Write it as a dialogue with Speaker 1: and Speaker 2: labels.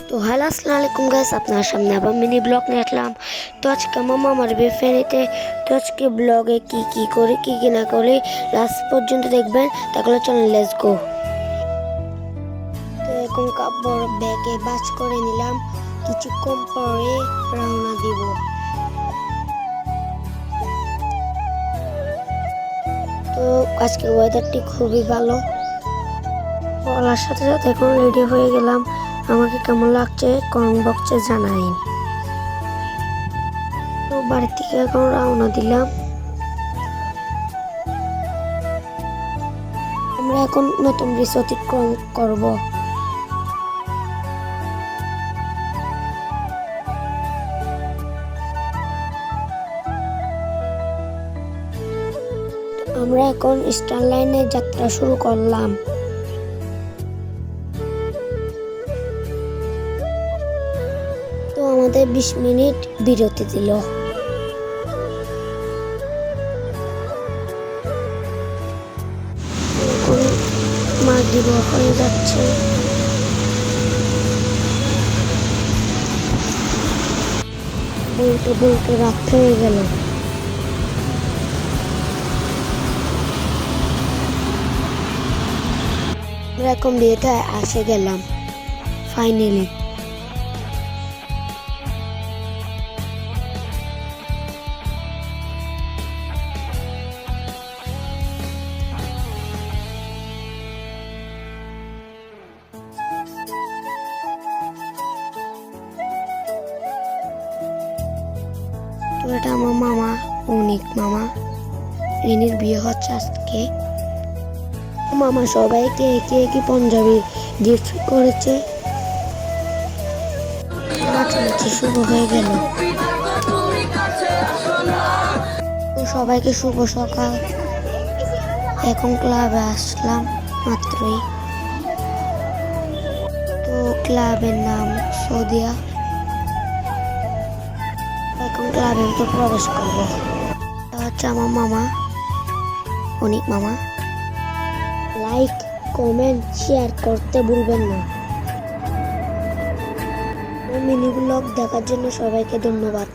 Speaker 1: তো হ্যালো আসসালামু আলাইকুম গাইস, আপনার সামনে আবার মিনি ব্লগ নিয়ে আসলাম। তো আজকে আমার বিয়ে ফেরিতে। তো আজকে ব্লগে কি করি কি না করি লাস্ট পর্যন্ত দেখবেন। তাহলে চলেন লেটস গো। তো এখন কাপড় ব্যাগে বাজ করে নিলাম, কিছুক্ষণ পরে রওনা দিব। তো আজকে ওয়েদারটি খুবই ভালো। বলার সাথে সাথে এখন রেডি হয়ে গেলাম। আমাকে কেমন লাগছে কমেন্ট বক্সে জানাই। তো বাড়ি থেকে এখন রওনা দিলাম। আমরা এখন নতুন ব্রিজ অতিক্রম করব। আমরা এখন স্টার লাইনে যাত্রা শুরু করলাম। তো আমাদের 20 মিনিট বিরতি দিল। এখন মাগরিব হয়ে যাচ্ছে। বলতে বলতে রাত হয়ে গেল। আমরা এখন বিয়েতে আসে গেলাম ফাইনালি। তো এটা আমার মামা, অনিক মামা। রিনির বিয়ে হচ্ছে আজকে। মামা সবাইকে কি পাঞ্জাবি গিফট করেছে। নাচানাচি শুরু হয়ে গেল। তো সবাইকে শুভ সকাল। এখন ক্লাবে আসলাম মাত্রই। তো ক্লাবের নাম সৌদিয়া। এখন ক্লাবে তো প্রবেশ করব। এটা হচ্ছে আমার মামা, অনিক মামা। লাইক কমেন্ট শেয়ার করতে ভুলবেন না। মিনি ব্লগ দেখার জন্য সবাইকে ধন্যবাদ।